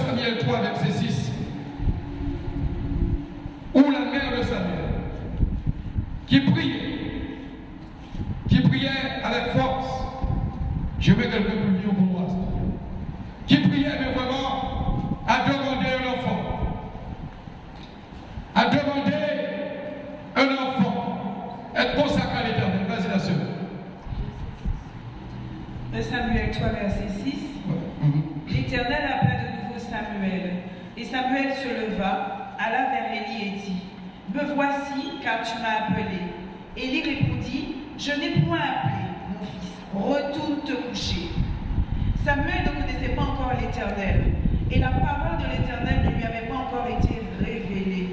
Samuel 3, verset 6, où la mère de Samuel, qui priait avec force, je mets quelqu'un pour lui pour moi, qui priait mais vraiment à demander un enfant, être consacré à l'Éternel. Vas-y la sœur. De Samuel 3, verset 6. L'Éternel appela de nouveau Samuel. Et Samuel se leva, alla vers Élie et dit, me voici, car tu m'as appelé. Élie répondit, je n'ai point appelé, mon fils, retourne te coucher. Samuel ne connaissait pas encore l'Éternel, et la parole de l'Éternel ne lui avait pas encore été révélée.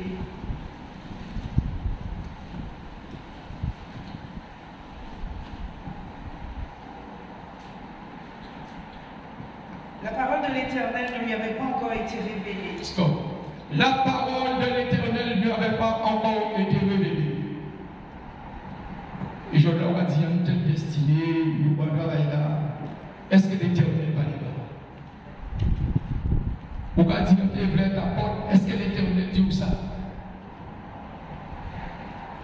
La parole de l'Éternel ne lui avait pas encore été révélée. Stop. La parole de l'Éternel ne lui avait pas encore été révélée. Et je leur ai dit, en telle destinée, est-ce que l'Éternel va là? Ou quand tu ouvres ta porte, est-ce que l'Éternel dit ça?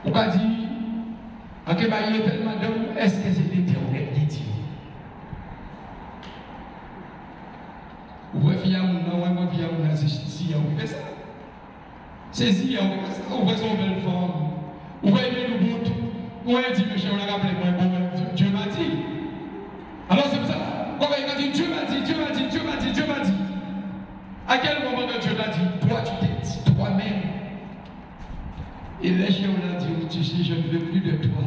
Ou quand tu dis, en Kébaïe tellement d'hommes, est-ce que c'est l'Éternel qui dit? Vous voyez, il y a un si on fait ça. C'est si on fait ça. On voit son belle forme. Vous voyez le bout. Vous voyez, dit, monsieur, on a rappelé, Dieu m'a dit. Alors c'est pour ça. Quand il a dit, Dieu m'a dit, Dieu m'a dit, Dieu m'a dit, Dieu m'a dit. À quel moment que Dieu l'a dit? Toi, tu t'es dit toi-même. Et les gens ont dit, tu sais, je ne veux plus de toi.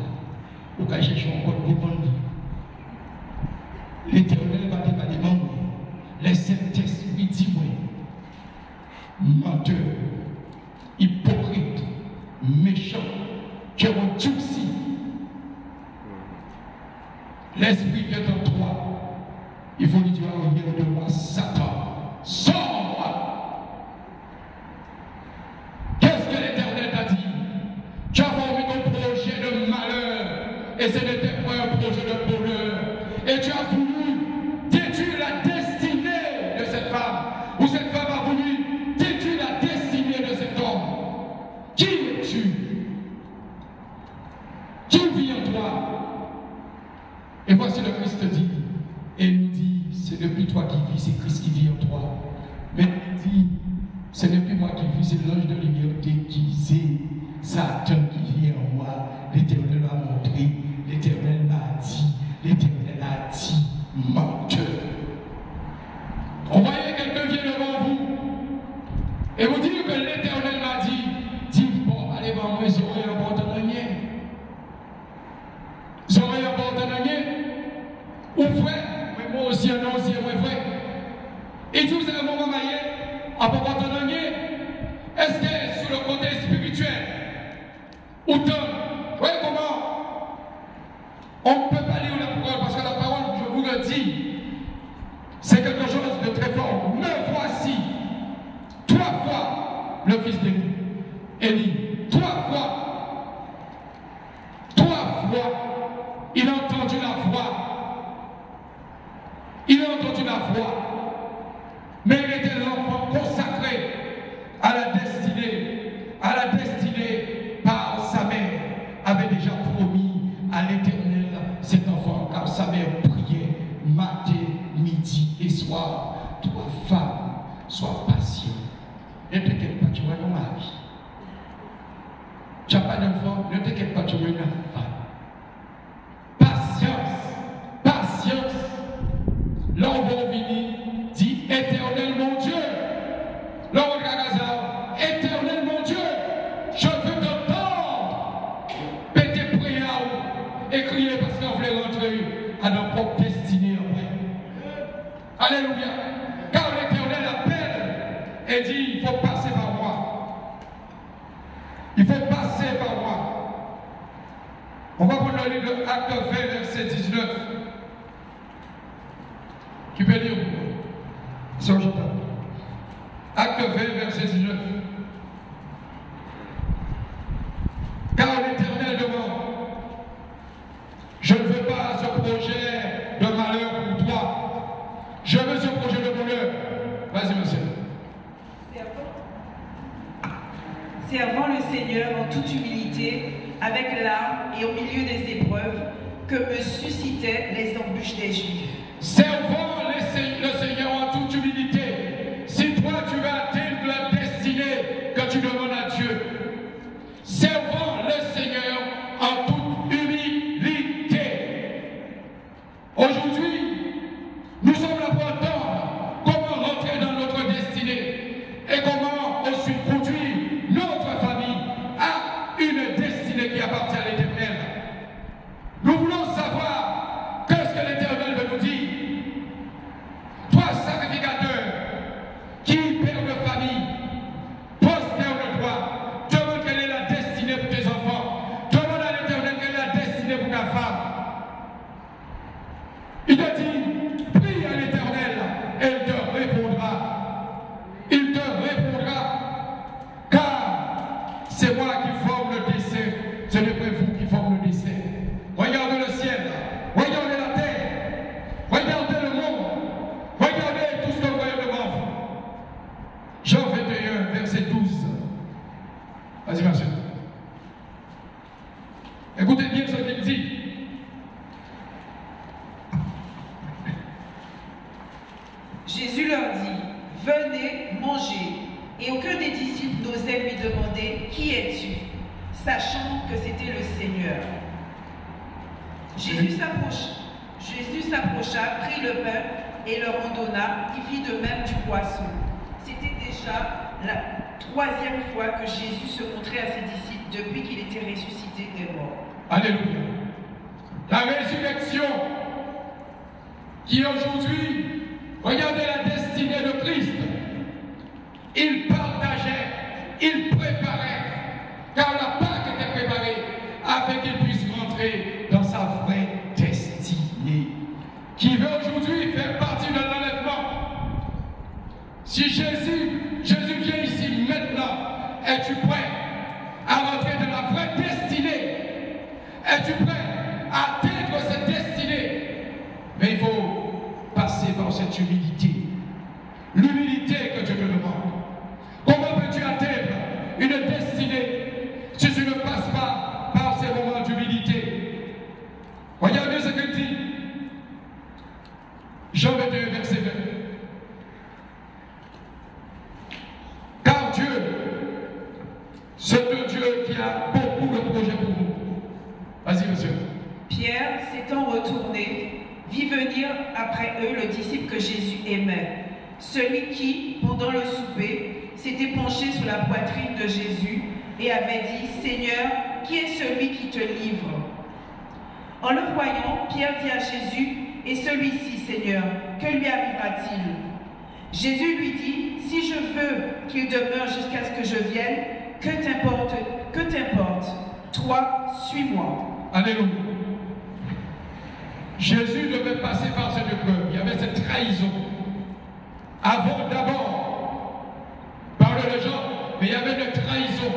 Ou qu'à chercher encore pour prendre. L'Éternel va te demander. Les Saint-Esprit dit menteur, hypocrite, méchant, qui ont durci. L'Esprit qui est en toi, il faut lui dire de moi, Satan, sors-moi. Qu'est-ce que l'Éternel t'a dit? Tu as formé ton projet de malheur, et ce n'était pas un projet de bonheur, et tu as voulu détruire la destinée de cette femme, ou cette femme a voulu détruire la destinée de cet homme. Qui es-tu? Qui vit en toi? Et voici le Christ dit, et il nous dit, c'est depuis toi qui vis, c'est Christ qui vit en toi. Mais il dit, ce n'est plus moi qui vis, c'est l'ange de lumière déguisé, Satan qui vit en moi. L'Éternel m'a montré, l'Éternel m'a dit, l'Éternel a dit, menteur. On voyait quelqu'un vient devant vous et vous dites que l'Éternel m'a dit, dites bon, allez voir moi, ils auraient un bon tenanier. Ils auraient un bon tenanier. Ou vrai, mais moi aussi, un aussi, moi vrai. Et dit, vous avez un moment maillé, à bon tenanier. Est-ce que sur le côté spirituel, autant, voyez comment on ne peut pas lire la parole, parce que la parole, je vous le dis, c'est quelque chose de très fort. Me voici, 3 fois le fils d'Élie. Élie, 3 fois. 3 fois, il a entendu la voix. Il a entendu la voix. Mais il était l'enfant consacré à la destinée par sa mère, avait déjà promis à l'Éternel cet enfant, car sa mère priait matin, midi et soir. Toi, femme, sois patient. Ne t'inquiète pas, tu vas ton mari. Tu n'as pas d'enfant, ne t'inquiète pas, tu vas une femme. Patience, patience. Là, on va venir, dit Éternel mon Dieu. Là, on regarde Éternel mon Dieu, je veux t'entendre. Péter prière et crier parce qu'on voulait rentrer à notre propre destinée après. Alléluia. Car l'Éternel appelle et dit, il faut passer par moi. Il faut passer par moi. On va prendre le livre de Acte 20, verset 19. Tu peux lire pour moi. Acte 20, verset 19. Car l'Éternel demande, je ne veux pas ce projet de malheur pour toi. Je veux ce projet de bonheur. Vas-y, monsieur. servant le Seigneur en toute humilité, avec larmes et au milieu des épreuves que me suscitaient les embûches des Juifs. Servant le Seigneur en toute humilité. Si toi tu veux atteindre la destinée que tu demandes à Dieu, servant le Seigneur en toute humilité. Aujourd'hui, nous sommes là pour entendre comment rentrer dans notre destinée et comment ensuite conduire notre famille à une destinée qui appartient à l'Éternel. Nous voulons savoir qu'est-ce que l'Éternel veut nous dire. Toi, sacrificateur, qui père de famille, prosterne-toi, demande quelle est la destinée pour tes enfants, demande à l'Éternel quelle est la destinée pour ta femme. Il te dit, prie à l'Éternel et il te répondra. Il te répondra, car c'est moi qui forme le dessein, ce n'est pas vous qui forme le dessein. Regardez le ciel, regardez la terre, regardez le monde, regardez tout ce que vous voyez devant vous. Jean 21, verset 12. Vas-y, ma soeur. Écoutez bien ce qu'il dit. Jésus leur dit, venez manger. Et aucun des disciples n'osait lui demander, qui es-tu? Sachant que c'était le Seigneur. Jésus s'approcha, prit le pain et leur en donna. Il fit de même du poisson. C'était déjà la troisième fois que Jésus se montrait à ses disciples depuis qu'il était ressuscité des morts. Alléluia. La résurrection qui aujourd'hui, regardez la destinée de Christ. Il partageait, il préparait, car la Pâque était préparée afin qu'il puisse rentrer dans sa vraie destinée. Qui veut aujourd'hui faire partie de l'enlèvement. Si Jésus vient ici maintenant, es-tu prêt à rentrer dans la vraie destinée? Es-tu prêt à atteindre cette destinée? Mais il faut passer par cette humilité. L'humilité que Dieu te demande. Comment peux-tu atteindre une destinée si tu ne passes pas par ces moments d'humilité? Regardez ce qu'il dit. Jean 21, verset 20. Car Dieu, c'est un Dieu qui a beaucoup de projets pour nous. Vas-y, monsieur. Pierre, s'étant retourné, vit venir après eux le disciple que Jésus aimait, celui qui, pendant le souper, s'était penché sur la poitrine de Jésus et avait dit, Seigneur, qui est celui qui te livre? En le voyant, Pierre dit à Jésus, et celui-ci, Seigneur, que lui arrivera-t-il? Jésus lui dit, si je veux qu'il demeure jusqu'à ce que je vienne, que t'importe? Toi, suis-moi. Alléluia. Jésus devait passer par cette épreuve. Il y avait cette trahison. Avant d'abord, par le gens, mais il y avait une trahison.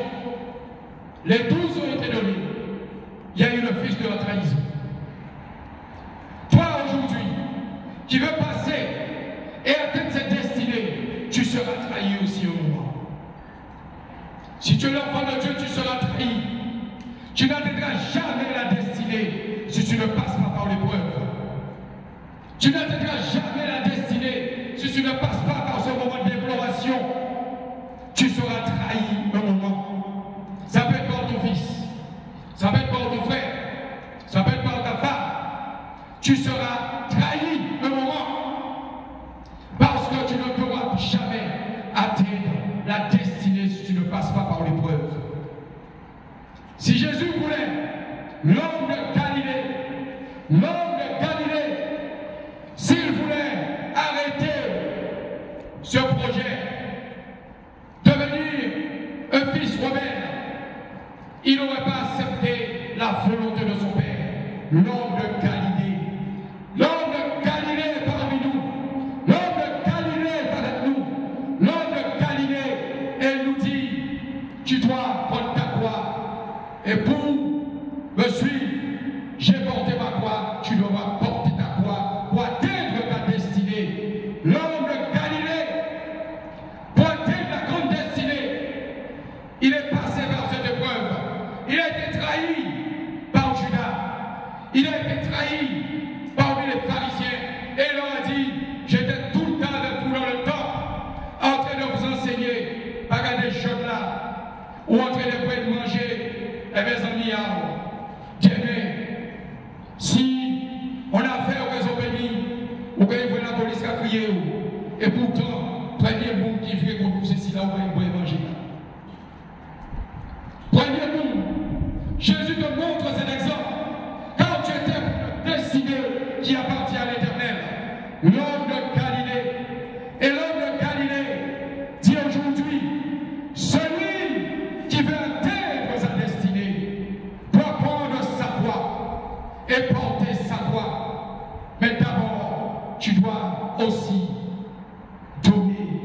Les 12 ont été donnés. Il y a eu le fils de la trahison. Toi aujourd'hui, qui veux passer et atteindre cette destinée, tu seras trahi aussi au moment. Si tu es l'enfant de Dieu, tu seras trahi. Tu n'atteindras jamais la destinée si tu ne passes pas par l'épreuve. Tu n'atteindras jamais la destinée si tu ne passes pas par ce moment d'imploration. Tu seras trahi un moment. Ça peut être par ton fils, ça peut être par ton frère, ça peut être par ta femme. Tu seras trahi un moment parce que tu ne pourras jamais atteindre la destinée si tu ne passes pas par l'épreuve. Si Jésus voulait, l'homme de Galilée, s'il voulait arrêter ce projet, devenir un fils rebelle, il n'aurait pas accepté la volonté de son père. L'homme de Galilée. L'homme de Galilée est parmi nous. L'homme de Galilée est avec nous. L'homme de Galilée, elle nous dit, tu dois prendre ta croix. Et pour me suivre, j'ai porté ma croix, tu devras porter ta croix pour atteindre ta destinée. L'homme de Galilée, pour atteindre la grande destinée, il est passé Et pourtant, premier monde qui vient contre nous, c'est si là où on va manger. Premier monde, Jésus te montre cet exemple. Quand tu étais pour te décider qui appartient à l'Éternel, l'homme de Galilée. Et l'homme de Galilée dit aujourd'hui, celui qui veut atteindre sa destinée doit prendre sa voie et porter sa voie. Mais d'abord, tu dois aussi donner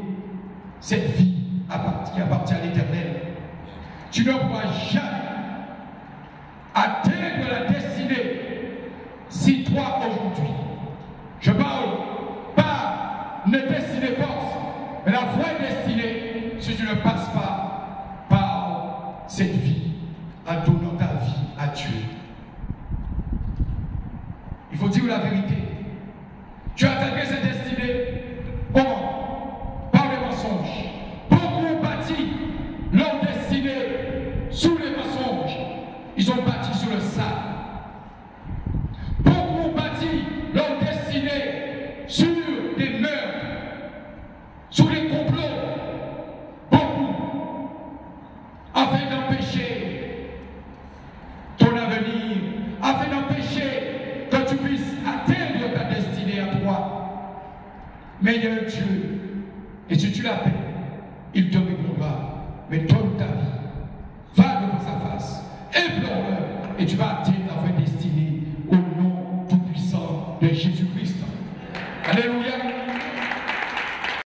cette vie qui appartient à l'Éternel. Tu ne pourras jamais atteindre la destinée si toi aujourd'hui, je parle pas de destinée force, mais la vraie destinée, si tu ne passes pas par cette vie, en donnant ta vie à Dieu. Il faut dire la vérité. Tu as atteint cette destinée comment? Par les mensonges. Beaucoup ont bâti leur destinée sous les mensonges. Ils ont bâti sur le sable. Beaucoup ont bâti leur destinée sur des meurtres, sur des complots. Beaucoup, afin d'empêcher ton avenir, afin d'empêcher que tu puisses atteindre ta destinée à toi. Mais il y a un Dieu, et si tu l'appelles, il te répondra. Mais donne ta vie, va devant sa face, implore-le, et tu vas atteindre la vraie destinée au nom tout-puissant de Jésus-Christ. Alléluia.